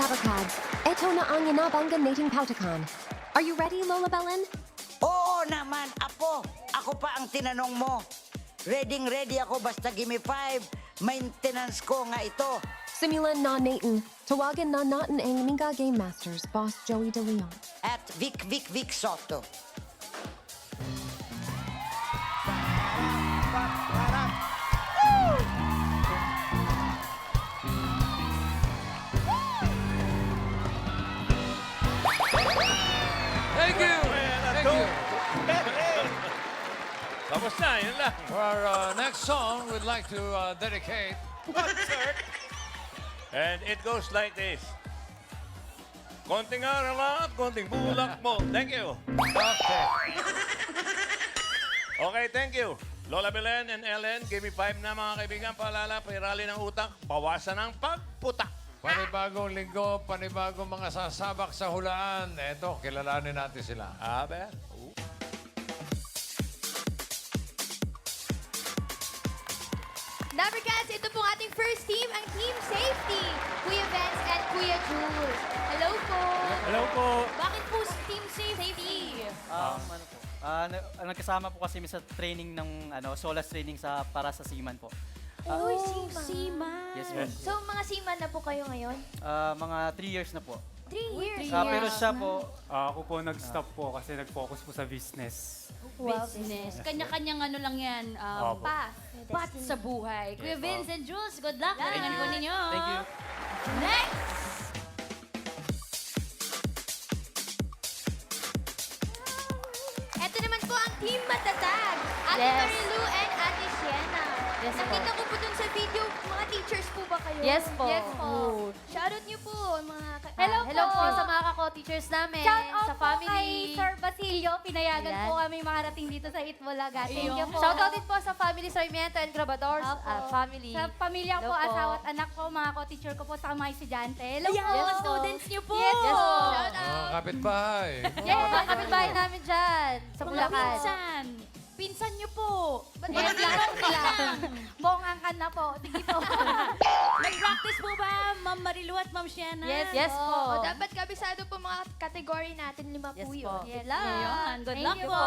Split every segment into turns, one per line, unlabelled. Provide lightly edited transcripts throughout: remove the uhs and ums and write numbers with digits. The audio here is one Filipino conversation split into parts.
Dabarkads, eto na ang inabangan nating pautakan. Are you ready, Lola Belen?
Oo naman, Apo. Ako pa ang tinanong mo. Ready ako basta gimme 5. Maintenance ko nga ito.
Simulan na natin. Tawagan na natin ang Minga Game Masters, Boss Joey De Leon.
At Vic Soto.
Thank you! Thank you!
Tapos na, yun lang.
For our next song, we'd like to dedicate...
And it goes like this. Konting aral at konting bulak mo. Thank you.
Okay.
Okay, thank you. Lola Belen and Ellen, give me 5 na mga kaibigan. Paalala, pairali ng utak, bawasan ng pagputak.
Panibagong linggo, panibagong mga sasabak sa hulaan. Eto, kilalanin natin sila.
Abe.
Dabarkads, ito pong ating first team, ang Team Safety. Kuya Vince and Kuya Jules. Hello po.
Hello po.
Bakit po Team Safety?
Nagkasama po kasi sa training ng SOLAS training para sa seaman po.
Uy, seaman.
Yes, ma'am.
So, mga seaman na po kayo ngayon?
Mga 3 years na po.
3 years.
Pero siya po,
Ako po nag-stop po kasi nag-focus po sa business.
Business. Kanya-kanyang ano lang yan. Path sa buhay. Kuya Vince and Jules, good luck. Galingan po ninyo.
thank you.
Next!
Ito naman po ang Team Matatag. Ate
Yes.
Marilu and Ate Sienna.
Yes po.
Nakita ko po dun sa video, mga teachers po ba kayo?
Yes po.
Yes po.
Oo.
Shoutout niyo po, mga
Hello po sa mga kako-teachers namin.
Shout out
sa
po
family.
kay Sir Basilio. Pinayagan
Ayan.
po kami makarating dito sa Itbulaga. Thank you po.
Shoutout din po sa family Sarmiento and Grabadors
Opo.
family.
Sa pamilya ko,
Hello po.
asawa at anak ko, mga ko-teacher ko po, sa mga estudyante. Hello
Yes
po.
po.
Students niyo po.
Yes po.
Shout out.
Mga kapitbahay.
Yes, mga kapitbahay namin dyan. Sa
Mga
Bulacan.
pinsan. Pinsan niyo po. Ba't
Yes,
lang sila? Bongang ka na po. Sige po.
Nag-practice po ba, Ma'am Marilu at Ma'am Sienna? Yes po.
O, dapat kabisado po mga kategory natin. 5
Yes
po
po.
yun.
Yes
luck.
po yun. Good
Thank
luck
you
po.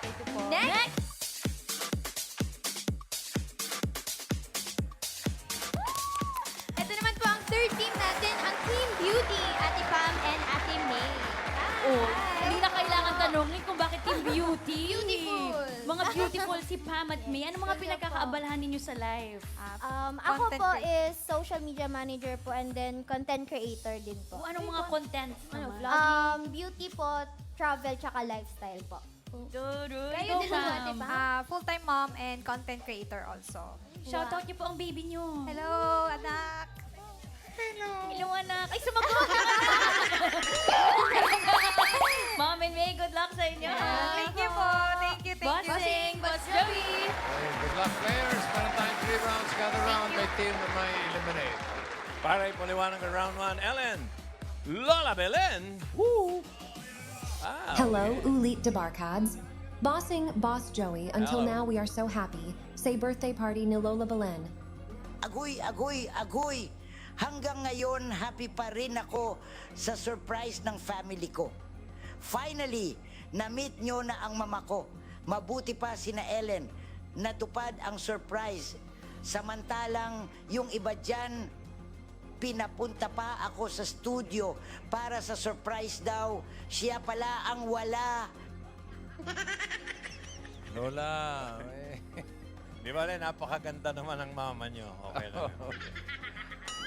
Thank you po.
Next!
Ito naman po ang third team natin, ang Team Beauty, Ate Pam and Ate May.
Oh, hindi na kailangan tanongin kung bakit Team Beauty.
Beautiful.
Mga beautiful si Pam at May. Ano mga pinagkakaabalahan ninyo sa live?
Ako po is social media manager po and then content creator din po.
O anong mga content naman?
Beauty po, travel, tsaka lifestyle po.
Kayo din po, Ate Pam.
Full-time mom and content creator also.
Shoutout niyo po ang baby niyo.
Hello, anak.
Hello, anak. Ay, sumagot! Mom and May, good luck sa inyo.
Thank you po. Thank you.
Bossing, Boss Joey.
Okay, good luck, players. Meron tayong 3 rounds kada round. May team na may eliminate.
Para ipaliwanag ang round 1, Ellen. Lola Belen. Woo! Ah,
Hello, Ulit Dabarkads. Bossing Boss Joey, until
Hello.
now we are so happy. Say birthday party ni Lola Belen.
Agoy. Hanggang ngayon, happy pa rin ako sa surprise ng family ko. Finally, na-meet nyo na ang mama ko. Mabuti pa sina Ellen. Natupad ang surprise. Samantalang yung iba dyan, pinapunta pa ako sa studio para sa surprise daw. Siya pala ang wala.
Lola,
Di ba rin, napakaganda naman ng mama nyo. Okay lang.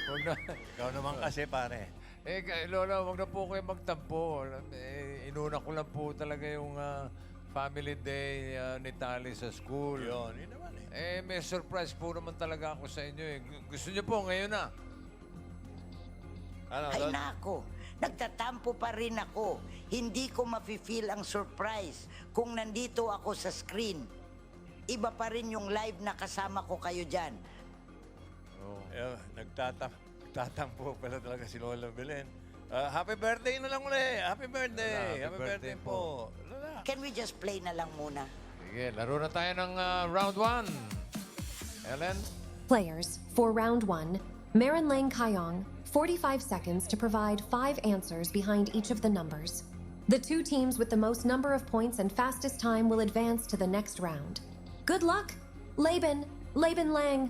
huwag na.
Ikaw naman kasi, pare.
Lola, huwag na po kayo magtampo. Inuna ko lang po talaga yung family day ni Tali sa school.
Yun naman eh.
May surprise po naman talaga ako sa inyo eh. Gusto niyo po ngayon na.
Ano,
Ay nako, nagtatampo pa rin ako. Hindi ko mafe-feel ang surprise kung nandito ako sa screen. Iba pa rin yung live na kasama ko kayo dyan.
Nagtatampo pala talaga si Lola Belen. Happy birthday na lang ulit. Happy birthday.
Happy birthday po.
Lola.
Can we just play na lang muna?
Sige, laro na tayo ng round 1. Ellen?
Players, for round 1, Marin Lang Kayong, 45 seconds to provide 5 answers behind each of the numbers. The 2 teams with the most number of points and fastest time will advance to the next round. Good luck, Laban Lang.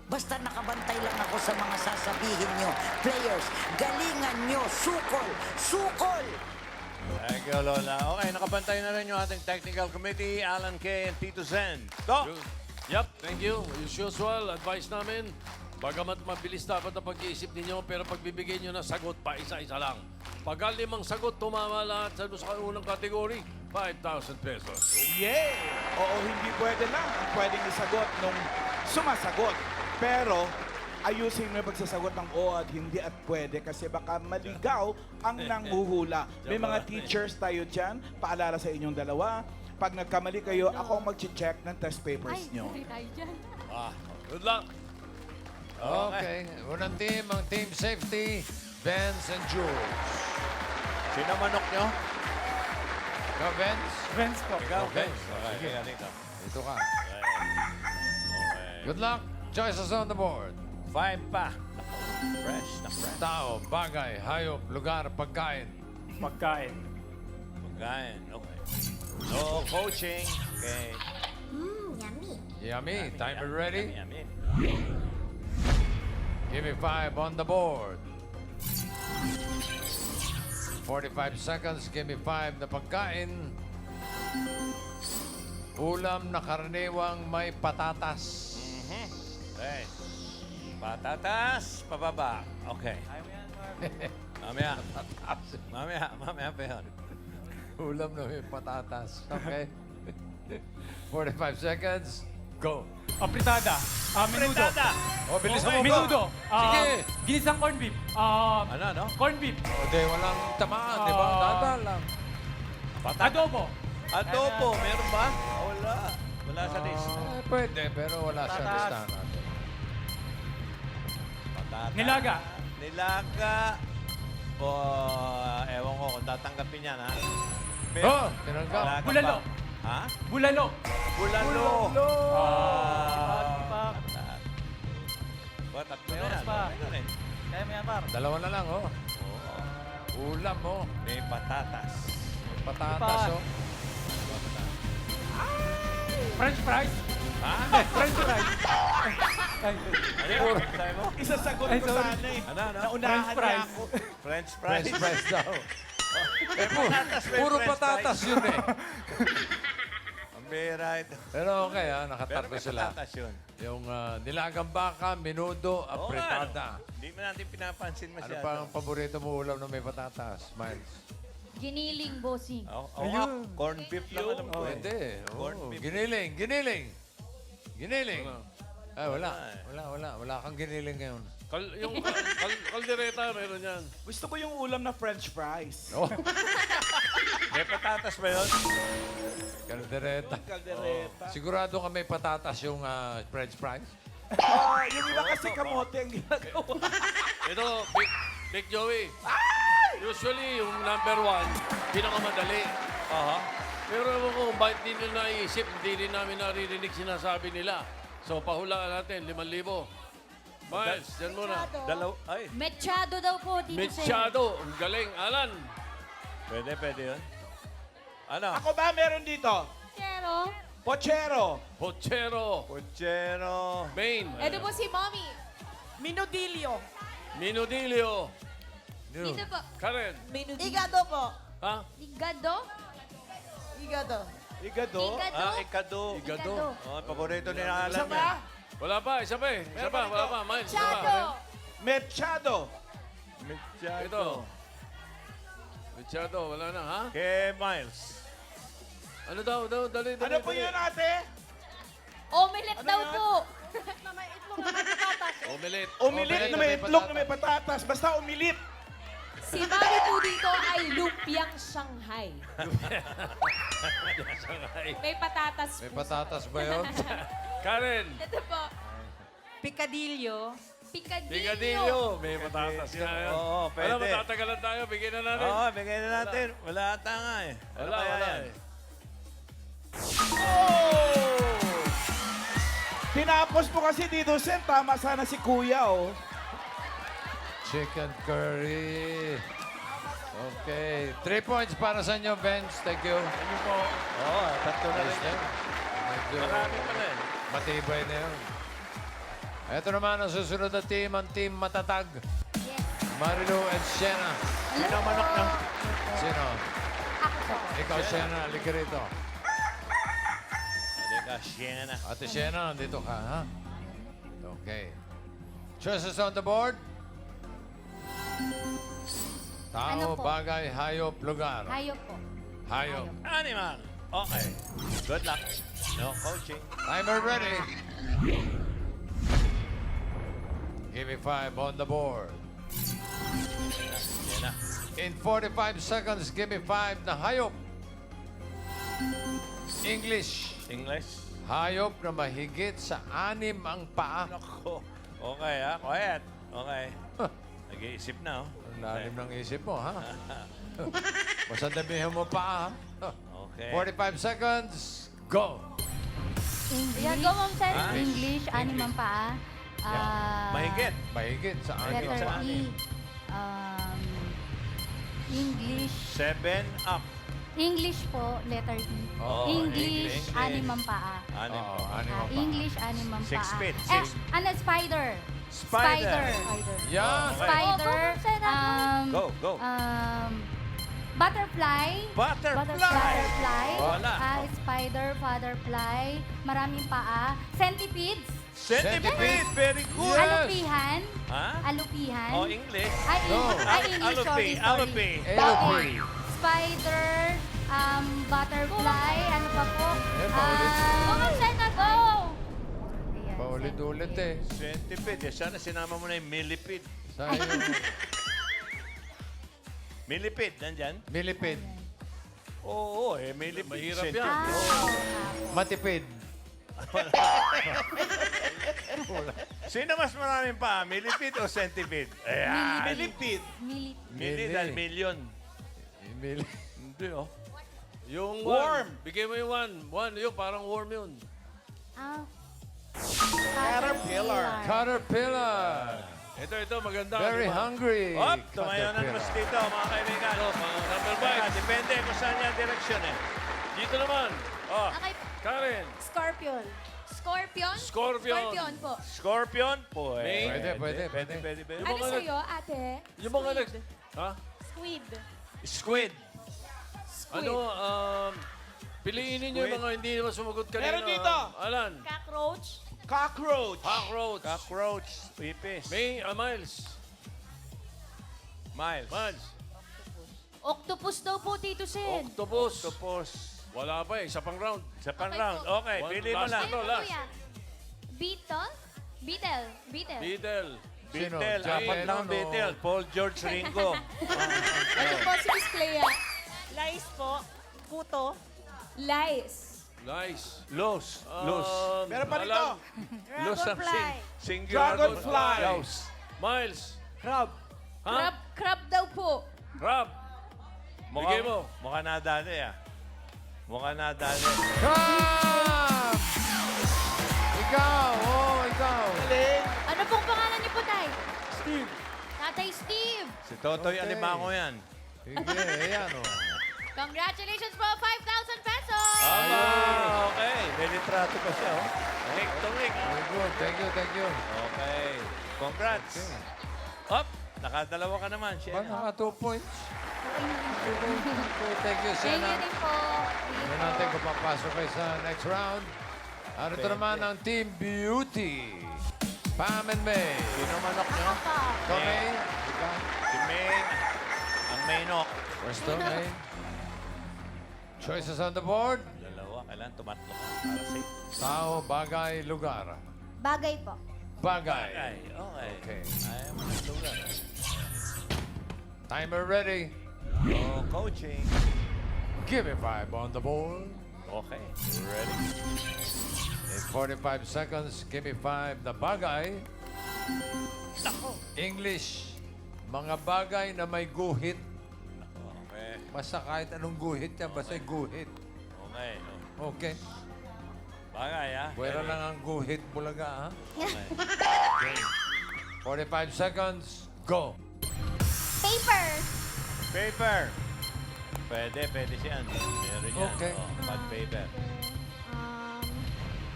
Basta nakabantay lang ako sa mga sasabihin nyo. Players, galingan nyo. Sukol! Sukol!
Thank you, Lola. Okay, nakabantay na rin yung ating technical committee, Alan K. and Tito Zen. Go!
Yep, thank you. As usual, advice namin, bagamat mabilis dapat ang pag-iisip ninyo, pero pagbibigay nyo ng sagot pa, isa-isa lang. Pag 5 sagot, tumama lahat sa unang kategory, 5,000 pesos.
Yeah! Oo, hindi pwede lang ang pwedeng isagot nung sumasagot. Pero, ayusin mo yung pagsasagot ng oo at hindi at pwede kasi baka maligaw ang nanghuhula. May mga teachers tayo dyan, paalala sa inyong dalawa. Pag nagkamali kayo, ako ang mag-check ng test papers nyo.
Good luck.
Okay. Unang team, ang team safety, Vince and Jules.
Sino manok nyo?
Ikaw, Vince?
Friends po.
Ikaw,
Okay.
Vince. Okay,
Sige.
dito.
Dito ka.
Okay.
Good luck. Choices on the board.
5 pa. Fresh na fresh.
Tao, bagay, hayop, lugar, pagkain.
Pagkain.
Pagkain. Okay. No coaching. Okay.
Yummy. Timer ready?
Yummy.
Give me 5 on the board. 45 seconds. Give me 5 na pagkain. Ulam na karaniwang may patatas.
Okay. Patatas, pababa. Okay. Mamaya. Mamaya pa yun.
Ulam na may patatas. Okay. 45 seconds. Go.
Apritada. Menudo.
Fritada.
Oh, bilis mo.
Menudo.
Sige.
Ginisang corn beef.
Ano?
Corn beef.
O, di, walang tamaan, di ba? Dada lang.
Adobo.
Adobo, meron ba? Wala. Wala sa list.
Pwede, pero wala sa
Patatas.
listahan natin.
Patata.
Nilaga.
Nilaga. O, ewan ko kung tatanggapin yan, ha?
Oh, tinanggap.
Nilaga
Bulalo.
pa. Ha?
Bulalo.
Bulalo.
Pak.
Ba, tatlo
May
na
oras
yan.
pa.
Okay na rin.
Kaya mo yan, par.
Dalawa na lang, oh. Ulam, oh.
May patatas.
Patatas, oh.
French fries.
Ha?
French fries.
Ano yun? Sabi mo?
Isasagot ko
sorry.
sana eh.
Ano?
Naunahan
French fries.
niya ako.
French fries.
French fries daw.
Eh, patatas, may
Puro
French
patatas
fries.
yun, eh.
Ang bira ito.
Pero okay, ha.
Pero
Nakatatlo
may
sila.
patatas yun.
Yung nilagang baka, menudo,
Oo nga,
apritada.
no? Hindi mo natin pinapansin
Ano
masyado.
pa ang paborito mo ulam na may patatas, Miles?
Giniling, bossing.
Oo nga, corn beef lang alam ko. eh.
Pwede.
Corn
Oh,
beef.
giniling. Ay, wala kang giniling ngayon.
Yung kaldereta, meron yan.
Gusto ko yung ulam na French fries.
Oh,
May patatas ba yun?
kaldereta.
Kaldereta.
Sigurado ka may patatas yung French fries?
Yung iba kasi kamote ang ginagawa.
Ito, Big Joey. Usually, yung number 1, pinakamadali.
Aha.
Pero ewan ko, bakit di nyo naisip, hindi rin namin naririnig sinasabi nila. So, pahulaan natin, 5,000. Miles, yan muna.
Ay,
Mechado daw po, Tito Sen.
Mechado, ang galing. Alan,
pwede yun. Ano?
Ako ba meron dito?
Pero,
Pochero.
Pochero,
Puchero.
Main,
Ito po si Mommy. Minudilio.
Minudilio,
dito po.
Karen.
Igado po.
Ha?
Igado?
Igado.
Igado.
Ikado.
Igado.
Oh, paborito ni Alan
Isa
yan.
ba?
Wala pa, isa pa eh. Isa pa, wala pa. Miles, isa pa.
Chado.
Mechado.
Ito. Mechado, wala na, ha?
Kay Miles.
Ano daw, dali.
Ano po yun, ate?
Omelette daw
yan?
po.
Omelette.
Umilit na may itlog na may patatas. Basta umilit.
Si Mami po dito ay lumpiang Shanghai. May patatas
May patatas ba yun?
Karen.
Ito po.
Picadillo.
Picadillo.
Picadillo. May patatas nga yan.
Oo, pwede.
Alam mo, tatagalan tayo. Bigyan na natin.
Oo, bigay na natin. Wala ata nga eh. Ano kaya
Wala
yan?
eh.
Tinapos po kasi dito, Sen. Tama sana si Kuya, oh.
Chicken curry. Okay. 3 points para sa inyo, Vince. Thank you.
Ano po? Oo, tatlo na rin yan.
Medyo
Marami pa rin.
matibay na yun. Ito naman ang susunod na team, ang team matatag. Marilu and Sienna.
Sino ang manok na?
Sino?
Ako po.
Ikaw, Sienna. Halika rito.
Halika, Sienna.
Ate Sienna, nandito ka, ha? Okay. Choices on the board. Tao,
Ano po?
bagay, hayop, lugar.
Hayop po.
Hayop.
Animal. Okay. Good luck. No coaching.
Timer ready. Give me 5 on the board.
Sienna.
In 45 seconds, give me 5 na hayop. English.
English.
Hayop na mahigit sa 6 ang paa.
Nako. Okay, ha? Quiet. Okay. Nag-iisip na, oh.
Ang lalim ng isip mo, ha? Masadabihan mo pa, ha?
Okay.
45 seconds, go!
Ayan, go, Ma'am Sen.
Ah,
English, animang paa.
Mahigit.
Mahigit sa 6.
Letter
sa
E. English.
7 up.
English po, letter E.
Oh,
English,
English.
animang paa.
Anim
Oo,
po.
6 ang paa.
English, animang
6
paa.
feet.
Spider.
Spider.
Yan!
Spider.
Go, go.
Butterfly.
Butterfly.
Butterfly.
Wala.
Spider, butterfly. Maraming paa. Centipedes.
Centipede. Very good.
Yes.
Alupihan.
Ha?
Alupihan.
Oh, English.
Ay,
No.
English, sorry.
Alupi.
Okay. Spider, butterfly, ano pa po?
paulit.
Sana go! Ayan,
Paulit-ulit eh.
Centipede. Sana sinama mo na yung millipede.
Sayang.
Millipede, nandyan?
Millipede.
Oo, millipede.
Mahirap
Centipede.
yan.
Matipid.
Sino mas maraming pa? Millipede o centipede? Ayan.
Millipede.
Milli dahil million.
Mil-
Hindi, oh.
Yung
Worm.
one. Bigay mo yung one. One, yun, parang worm yun.
Caterpillar.
Caterpillar.
Ito, maganda.
Very
Diba?
hungry.
Hop, tumayo na naman
Caterpillar.
dito, mga kaibigan.
Number
Teka,
5.
depende kung saan yung direksyon eh.
Dito naman.
Oh,
Okay,
Karen.
Scorpion.
Scorpion?
Scorpion.
Scorpion po.
Scorpion?
Pwede, pwede.
Pwede.
Yung
Ano
mga
sa'yo, ate?
Yung mga nag... Ha?
Squid.
Squid.
Ano, piliin ninyo yung mga hindi naman sumagot kanina.
Meron dito.
Alan.
Cockroach.
Cockroach.
Cockroach.
Cockroach. Pipis.
Miles.
Miles.
Octopus daw po, Tito Sen.
Octopus.
Octopus.
Wala pa eh. Isa pang round.
Sa pang
Okay
round.
po.
Okay,
One
pili mo
last
lang.
na to, last.
Beetle? Beetle. Beetle.
Beetle.
Sino?
Beetle.
Jay
Apat lang ang
Leno.
Beetle. Paul George Ringo.
Ano po si Miss Clea? Lice po. Puto. Lice.
Nice.
Los.
Meron pa
Alan.
dito.
Los ang singular.
Dragonfly.
Los.
Miles.
Crab.
Ha?
Crab daw po.
Crab. Bigay mo.
Mukha nadali ah. Mukha nadali.
Crab! Ikaw! Oh, ikaw!
Ano pong pangalan niyo po, Tay?
Steve.
Tatay Steve.
Si Totoy
Okay.
Alimango yan.
Sige, ayan o.
Congratulations po, 5,000 pesos!
Okay. May litrato pa siya, oh. Nick to Nick.
Very good. Thank you, thank you.
Okay. Congrats. Up. Nakadalawa ka naman,
Ba,
Sienna.
naka 2 points. Okay, thank you,
Thank
Sienna.
you din po.
Tignan natin kung papasok kayo sa next round. At ito naman ang Team Beauty. Pam and May.
Sino manok nyo?
Ikaw, May. Ikaw.
Si May. Ang Maynok.
Pwesto, May. Choices on the board.
Dalawa. Kailangan tumatlo ka para safe.
Tao, bagay, lugar.
Bagay po.
Bagay.
Okay.
Okay.
Ayaw mo ng lugar.
Timer ready.
No coaching.
Give me 5 on the board.
Okay. Ready?
In 45 seconds, give me 5 na bagay. English, mga bagay na may guhit.
Okay.
Basta kahit anong guhit yan, basta guhit.
Okay.
Okay.
Bagay, ha?
Pwera
Ready?
lang ang guhit, bulaga, ha?
Okay.
Okay. 45 seconds, Go!
Paper.
Paper. Pwede siyan. Meron yan.
Okay.
Oh, pad paper.
Um,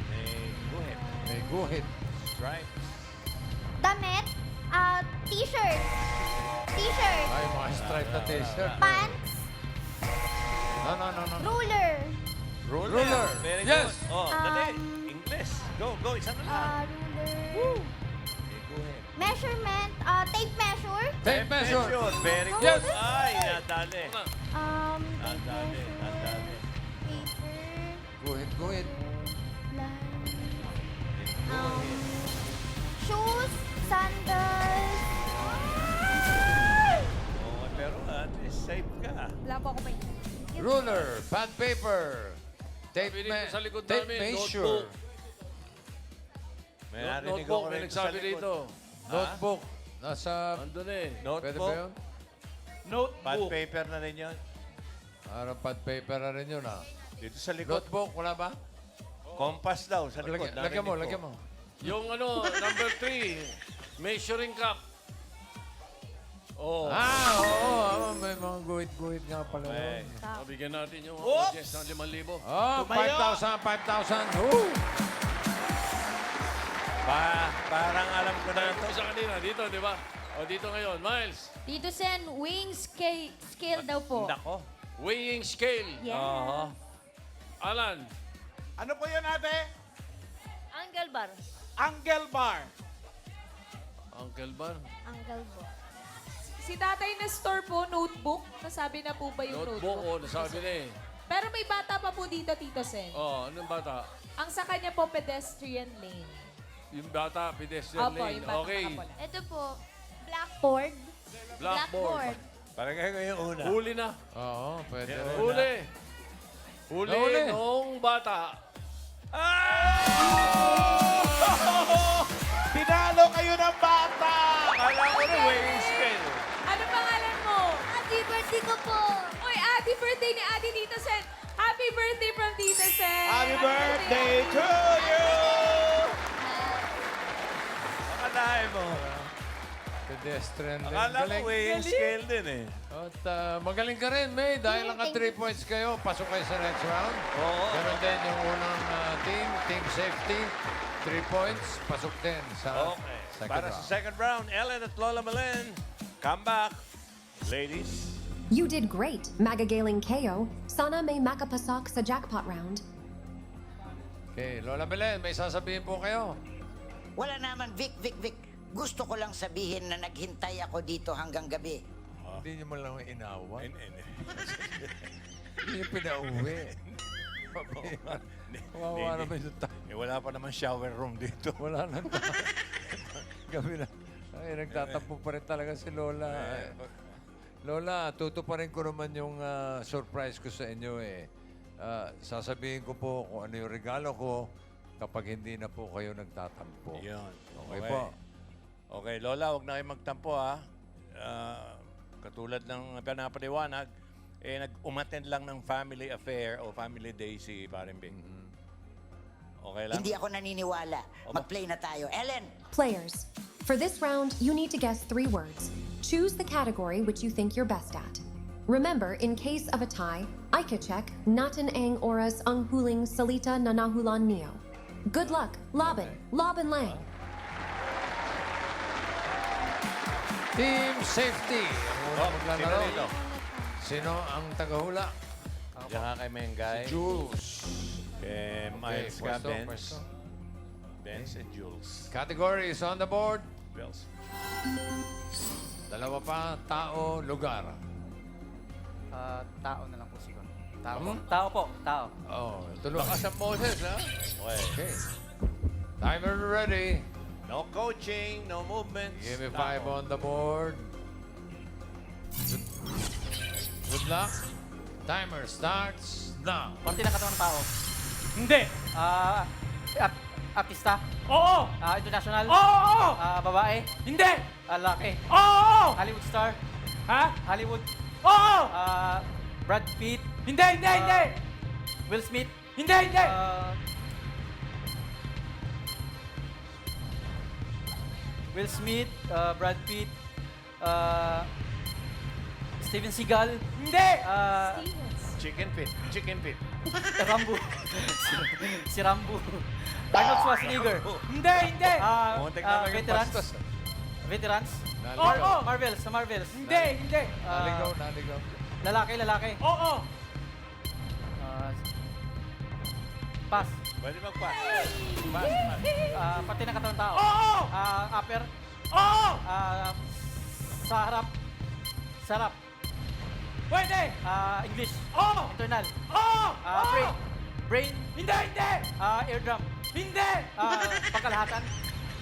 May guhit.
May guhit.
Stripes.
damit. T-shirt. T-shirt.
Ay, mga stripe na t-shirt.
Pants.
No.
Ruler.
Ruler.
Very
Yes.
good. Oh, dali. English. Go. Isa na lang.
Ruler.
May guhit.
Measurement. Tape measure.
Tape measure.
Very
Yes.
good. Ay, nadali.
Paper.
Nadali.
Guhit.
Shoes. Sandals.
Oh, pero at least safe ka.
Wala po ako pa.
Ruler. Pad paper. Tape
Sabi dito sa likod
tape
namin,
measure.
notebook.
May narinig
Notebook,
ako
may
rin sa
nagsabi
likod.
dito.
Notebook. Nasa...
Andun eh.
Pwede ba
Notebook.
yun?
Pad
Notebook.
paper na rin yun.
Parang pad paper na rin yun,
Dito sa likod.
Notebook, wala ba?
Compass daw sa likod.
Lagyan mo.
Yung number 3, measuring cup. Oh.
Oo. May mga guhit nga pala.
Okay.
yun.
Bigyan natin yung
Oops!
audience ng 5,000.
Oh,
Tumayo.
5,000. Woo!
Parang alam ko na ito.
Sa kanina, dito, di ba? O, dito ngayon, Miles.
Tito Sen, wing scale daw po.
Nako.
Weighing scale.
Yeah.
Alan.
Ano po yun, ate?
Angle bar.
Angle bar.
Uncle Bar.
Angle bar.
Si Tatay Nestor po, notebook. Nasabi na po ba yung
Notebook,
notebook?
o, nasabi na eh.
Pero may bata pa po dito, Tito Sen.
Oh, anong bata?
Ang sa kanya po, pedestrian lane.
Yung bata, pedestrian
Opo,
lane.
yung bata
Okay.
nakapula.
Ito po. Blackboard.
Blackboard.
Parang kayo yung una.
Huli na.
Oo, pwede rin.
Huli. Huli
Nahuli.
nung bata.
Pinalo kayo ng bata!
Kala ko na weighing scale.
Ano pangalan mo?
Happy birthday ko po.
Uy, Adi, birthday ni Adi Tito Sen. Happy birthday from Tito Sen.
Happy birthday to you!
Akalain mo.
Pedestrian lane.
Akala ko
Galing.
weighing scale din eh.
At magaling ka rin, May. Dahil naka 3 points kayo, pasok kayo sa next round.
Oo.
Ganon din yung unang team safety. 3 points, pasok din sa
Okay.
second
Para
round.
sa second round, Ellen at Lola Malen. Come back. Ladies.
You did great, Magagaling KO. Sana may makapasok sa jackpot round.
Okay, Lola Belen, may sasabihin po kayo.
Wala naman, Vic. Gusto ko lang sabihin na naghintay ako dito hanggang gabi.
Hindi niyo man lang inawa.
And,
Hindi niyo pinauwi. Kawawa naman yung
wala pa naman shower room dito.
Wala na. Gabi na. Ay, nagtatampo pa rin talaga si Lola. Lola, tutuparin ko naman yung surprise ko sa inyo eh. Sasabihin ko po kung ano yung regalo ko kapag hindi na po kayo nagtatampo.
Yun.
Okay po.
Okay, Lola, huwag na kayo magtampo ha. Katulad ng pinapaliwanag, nag-umattend lang ng family affair o family day si Paring Bing. Okay lang?
Hindi ako naniniwala. Mag-play na tayo. Ellen!
Players, for this round, you need to guess 3 words. Choose the category which you think you're best at. Remember, in case of a tie, Aikachek, Natan ang oras ang huling salita nanahulan niyo. Good luck, Laban, Laban Lang.
Team safety. Ang unang
Sino
maglalaro.
dito?
Sino ang tagahula?
Diyan ka kay Mengay.
Jules.
Kay Miles ka,
pwesto,
Benz.
pwesto.
Benz and Jules.
Category is on the board.
Bells.
Dalawa pa, tao, lugar.
Tao na lang po siguro. Tao.
Hmm?
Tao po. Tao.
Oh, tuloy.
Lakas ang boses, ha? Okay.
Okay. Timer ready.
No coaching, no movements.
Give me 5 on the board. Good luck. Timer starts now.
Parte ng katawan ng tao.
Hindi.
Artista.
Oo!
International.
Oo!
Babae.
Hindi!
Lalaki.
Oo!
Hollywood star.
Ha?
Hollywood.
Oo!
Brad Pitt.
Hindi!
Will Smith.
Hindi!
Will Smith, Brad Pitt, Steven Seagal.
Hindi!
Chicken feet. Chicken feet.
Rambo. Si Rambo. Arnold Schwarzenegger.
Hindi! Hindi!
Muntik na maging
Veterans.
bastos.
Veterans.
Naligaw.
Marvels. Sa Marvels.
Hindi! Hindi!
Naligaw, naligaw.
Lalaki.
Oo!
Pass.
Pwede mag-pass. Pass.
Pati ng katawan tao.
Oo!
Upper.
Oo!
Sa harap. Sa harap.
Pwede!
English.
Oo!
Internal.
Oo!
Brain.
Hindi! Hindi!
Eardrum.
Hindi!
Pangkalahatan.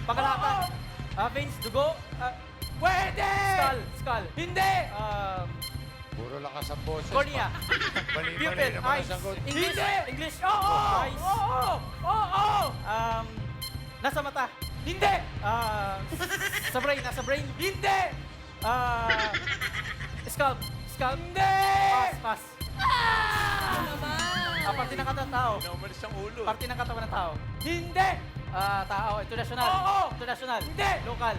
Pangkalahatan. Veins. Dugo.
Pwede!
Skull.
Hindi!
Puro lakas ang boses.
Cornea.
Mali
Pupil.
naman ang
Eyes.
sagot.
English.
Oo!
Eyes.
Oo! Oo!
Nasa mata.
Hindi!
Sa brain. Nasa brain.
Hindi!
Scalp.
Hindi!
Pass. Parte ng katawan ng tao.
Naumalis ang ulo.
Parte ng katawan ng tao.
Hindi!
Tao. International.
Oo!
International.
Hindi!
Local.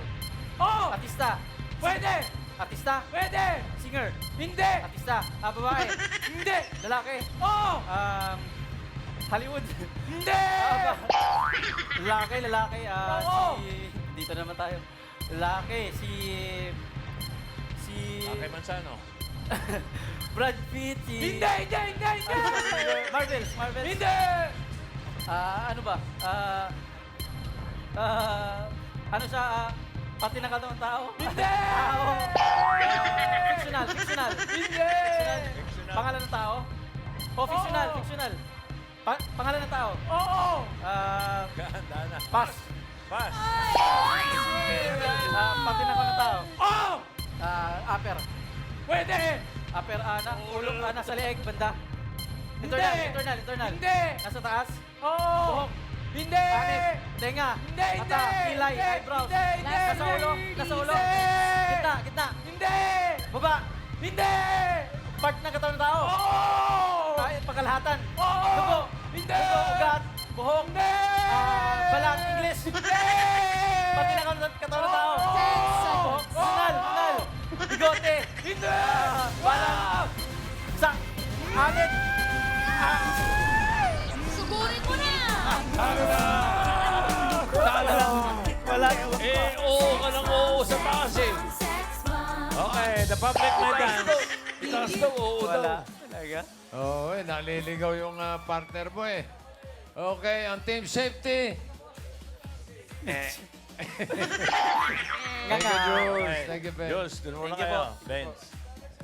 Oo!
Artista.
Pwede!
Artista.
Pwede!
Singer.
Hindi!
Artista. Babae.
Hindi!
Lalaki.
Oo!
Hollywood.
Hindi!
Lalaki.
Oo.
Dito naman tayo. Lalaki. Si...
Okay, Manzano.
Brad Pitt.
Hindi!
Marvels.
Hindi!
Ano ba? Ano siya? Pati ng katawan ng tao?
Hindi!
Tao. Fictional.
Hindi!
Pangalan ng tao? Fictional. Pangalan ng tao?
Oo!
Ganda na.
Pass.
Pass.
Pati ng katawan ng tao?
Oo!
Upper.
Pwede!
Upper, ulo, nasa leeg, banda.
Hindi!
Internal.
Hindi!
Nasa taas?
Oo!
Buhok.
Hindi!
Panit. Tenga.
Hindi!
Mata. Kilay. Eyebrows.
Hindi!
Nasa ulo.
Hindi!
Gitna.
Hindi!
Baba.
Hindi!
Part ng katawan ng tao.
Oo!
Pagkalahatan.
Oo!
Dugo.
Hindi!
Dugo, ugat. Buhok.
Hindi!
Balat. English.
Hindi!
Pati ng katawan ng tao. Buhok. Nal. Bigote.
Hindi!
Balat. Anit.
Suburin mo na!
Wala.
Oo ka lang oo sa taas eh.
Okay, the public may dance.
Itaas daw, oo daw.
Talaga?
Oo, naliligaw yung partner mo eh. Okay, ang team safety. Thank you, Jules. Thank you, Ben.
Jules, dun muna
Thank you
kayo.
po.
Vince.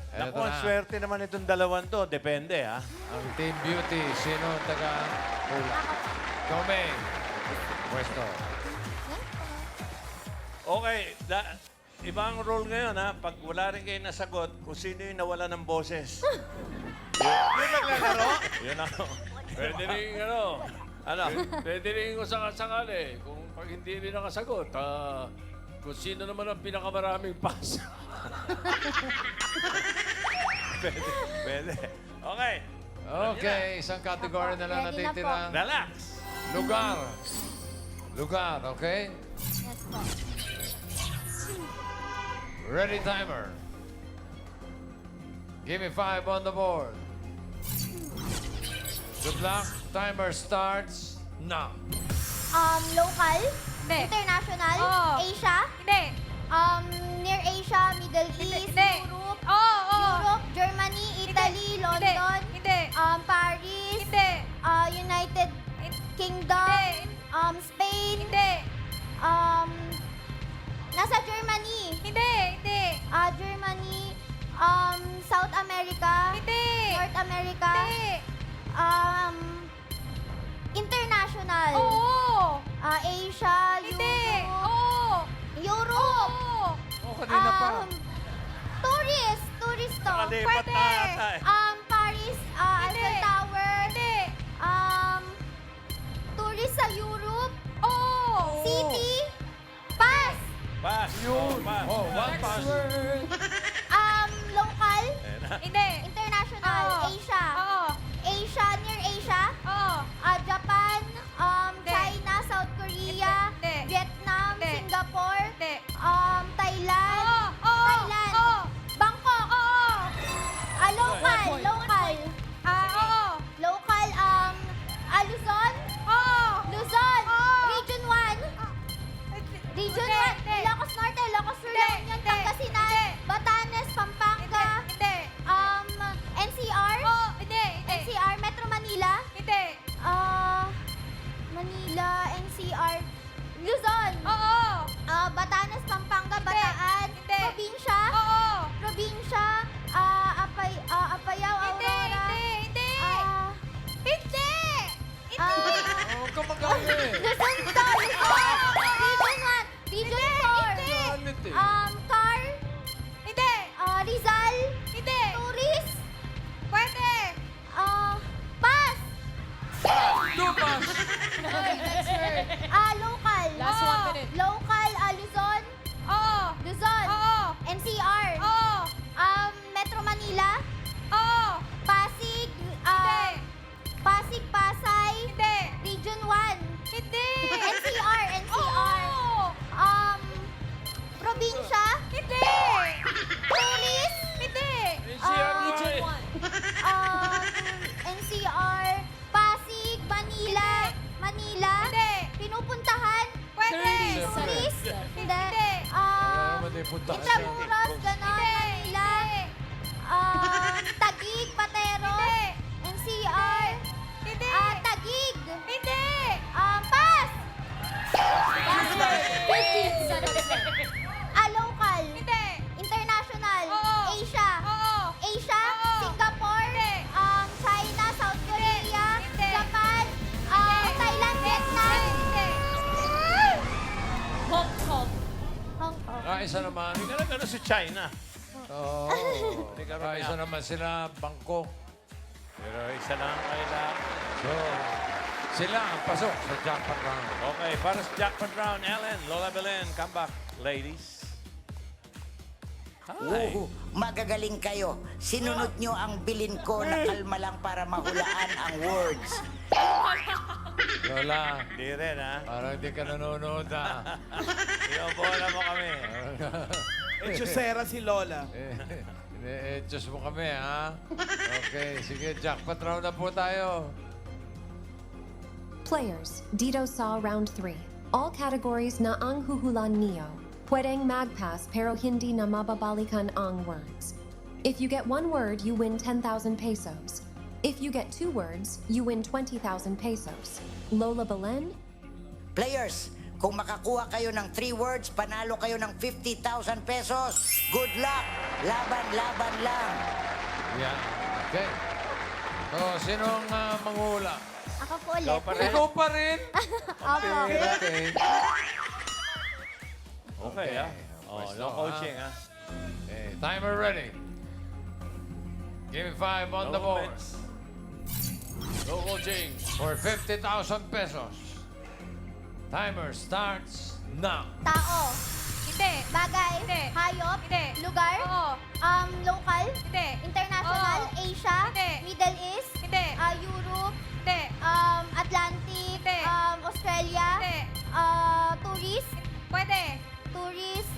Eto
Naku, ang
na.
swerte naman itong dalawan to. Depende, ha?
Ang team beauty. Sino ang taga-hula? Tome. Pwesto.
Okay, iba ang role ngayon, ha? Pag wala rin kayo nasagot, kung sino yung nawala ng boses.
Yung naglalaro?
Yun ako.
Pwede rin,
Ano?
pwede rin kung sakali. Kung pag hindi rin nakasagot, kung sino naman ang pinakamaraming pass.
Pwede. Okay.
Okay, isang category na lang
Ready na po.
natitira.
Relax.
Lugar, okay?
Yes po.
Ready timer. Give me 5 on the board. Good luck. Timer starts now.
Local.
Hindi.
International.
Oo.
Asia.
Hindi.
Near Asia, Middle East,
Hindi.
Europe.
Oo.
Europe, Germany, Italy, London.
Hindi.
Paris.
Hindi.
United Kingdom.
Hindi.
Spain.
Hindi.
Nasa Germany.
Hindi.
Germany. South America.
Hindi.
North America.
Hindi.
International.
Oo.
Asia,
Hindi.
Europe. Europe.
Oh, kanina pa.
Tourist to.
Nakalipat na ata eh.
Paris, Eiffel Tower.
Hindi.
Tourist sa Europe.
Oo.
City. Pass.
Pass. Yun. Pass.
Oh, one pass.
Local.
Hindi.
International.
Oo.
Asia.
Oo.
Asia, near Asia.
Oo.
Japan,
Hindi.
China, South Korea,
Hindi.
Vietnam,
Hindi.
Singapore,
Hindi.
Thailand,
Oo.
Thailand, Local, Luzon.
Oo.
Luzon.
Oo.
NCR.
Oo.
Metro Manila.
Oo.
Pasig.
Hindi.
Pasig, Pasay.
Hindi.
Region 1.
Hindi.
NCR.
Oo.
Probinsya.
Hindi.
Tourist.
Hindi.
NCR.
NCR. Pasig, Manila. Manila.
Hindi.
Pinupuntahan.
Pwede.
Tourist. Hindi.
Wala naman din puntahan siya.
Intramuros, ganon. Manila. Taguig, Patero.
Hindi.
NCR.
Hindi.
Taguig.
Hindi.
Pass.
15 seconds.
Local.
Hindi.
International.
Oo.
Asia.
Oo.
Asia.
Oo.
Singapore.
Hindi.
China, South Korea.
Hindi.
Japan. Thailand, Vietnam.
Hindi. Hong Kong.
Hong Kong.
Isa naman.
Hindi ka na gano'n sa China.
Oo. Isa naman sila, Bangkok.
Pero isa lang ang kailangan.
So, sila ang pasok sa jackpot round.
Okay, para sa jackpot round, Ellen, Lola Belen, come back, ladies. Hi.
Magagaling kayo. Sinunod nyo ang bilin ko na kalma lang para mahulaan ang words.
Lola,
Hindi rin, ha?
parang hindi ka nanonood
Iobola mo kami.
Chusera si Lola.
Diyos mo kami, ha? Okay, sige, jackpot round na po tayo.
Players, Dito saw round 3. All categories na ang huhulan niyo. Pwedeng magpass pero hindi na mababalikan ang words. If you get one word, you win 10,000 pesos. If you get 2 words, you win 20,000 pesos. Lola Belen?
Players, kung makakuha kayo ng 3 words, panalo kayo ng 50,000 pesos. Good luck! Laban, laban lang!
Yeah, okay. So, sinong manghula?
Ako po ulit.
Ikaw pa rin?
Opo.
Okay.
Okay, ha? Oh,
Pwesto,
no coaching, ha?
Okay, timer ready. Give me 5 on the board.
movements.
No coaching.
For 50,000 pesos. Timer starts now.
Tao.
Hindi.
Bagay.
Hindi.
Hayop.
Hindi.
Lugar.
Oo.
Local.
Hindi.
International.
Oo.
Asia.
Hindi.
Middle East.
Hindi.
Europe.
Hindi.
Atlantic.
Hindi.
Australia.
Hindi.
Tourist.
Pwede.
Tourist.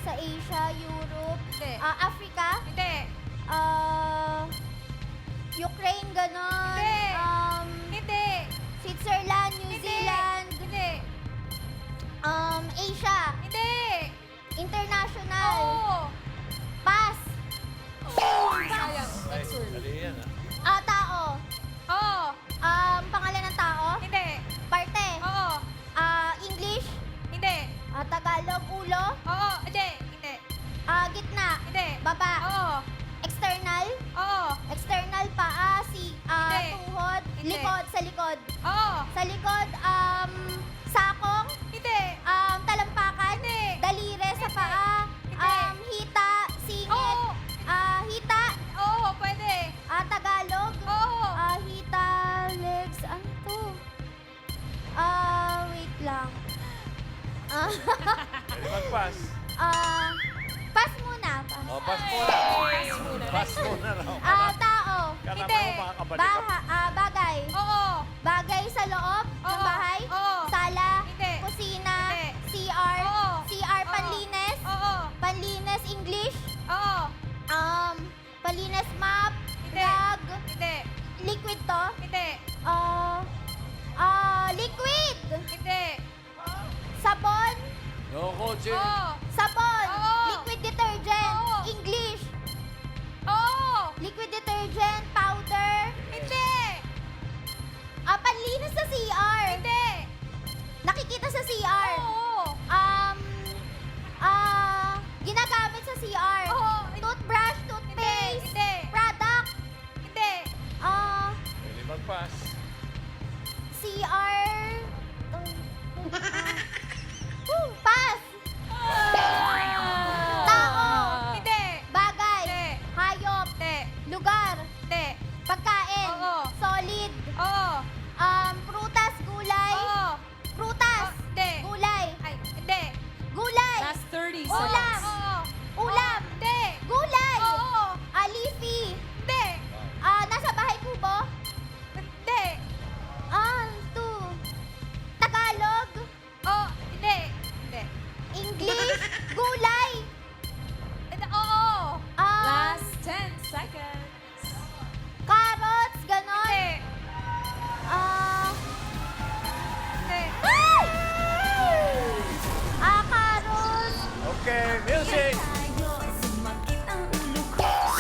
Sa Asia, Europe.
Hindi.
Africa.
Hindi.
Ukraine, ganon.
Hindi. Hindi.
Switzerland, New
Hindi.
Zealand.
Hindi.
Asia.
Hindi.
International.
Oo.
Pass.
Sayang.
Ay, dali yan, ha?
Tao.
Oo.
Pangalan ng tao.
Hindi.
Parte.
Oo.
English.
Hindi.
Tagalog, ulo.
Oo. Hindi. Hindi.
Gitna.
Hindi.
Baba.
Oo.
External.
Oo.
External, paa,
Hindi.
tuhod.
Hindi.
Likod, sa likod.
Oo.
Sa likod, sakong.
Hindi.
Talampakan.
Hindi.
Dalire sa paa.
Hindi.
Hita, singit.
Oo.
Hita.
Oo. Pwede.
Tagalog.
Oo.
Hita, legs. Ano to? Wait lang.
Pwede mag-pass.
Pass muna. Pass.
Oh, pass muna. Pass muna raw.
Tao.
Kala
Hindi.
mo makakabalik ka.
Bagay.
Oo.
Bagay sa loob ng
Oo.
bahay.
Oo.
Sala.
Hindi.
Kusina.
Hindi.
CR.
Oo.
CR,
Oo.
panlinis.
Oo.
Panlinis, English.
Oo.
Panlinis, map.
Hindi.
Rag.
Hindi.
Liquid to.
Hindi.
Liquid.
Hindi.
Sabon.
No coaching.
Oo.
Sabon.
Oo.
Liquid detergent.
Oo.
English.
Oo.
Liquid detergent, powder.
Hindi.
Panlinis sa CR.
Hindi.
Nakikita sa CR.
Oo.
Ginagamit sa CR.
Oo.
Toothbrush, toothpaste.
Hindi.
Product.
Hindi.
Pwede mag-pass.
CR. Pass.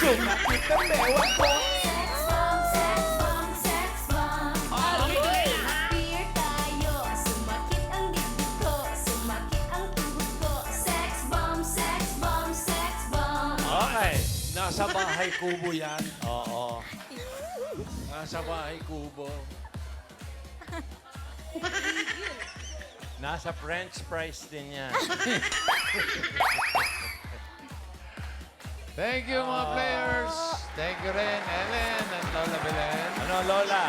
Sumakit ang bewang ko.
Beer tayo, sumakit ang dibdib ko, sumakit ang tuhod ko. Sex bomb, sex bomb, sex bomb.
Okay. Nasa bahay kubo yan. Oo. Nasa bahay kubo.
Nasa French fries din yan.
Thank you, mga players. Thank you rin, Ellen and Lola Belen.
Ano, Lola?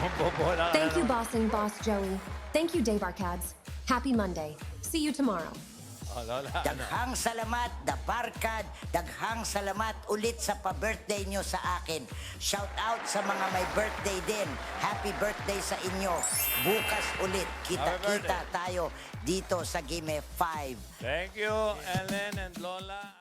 Bumbobola ka
Thank you,
na.
Bossing Boss Joey. Thank you, Dave Arcads. Happy Monday. See you tomorrow.
Oh, Lola, ano?
Daghang salamat, Dabarkad. Daghang salamat ulit sa pa-birthday nyo sa akin. Shout out sa mga may birthday din. Happy birthday sa inyo. Bukas ulit, kita-kita tayo dito sa Game 5.
Thank you, Ellen and Lola.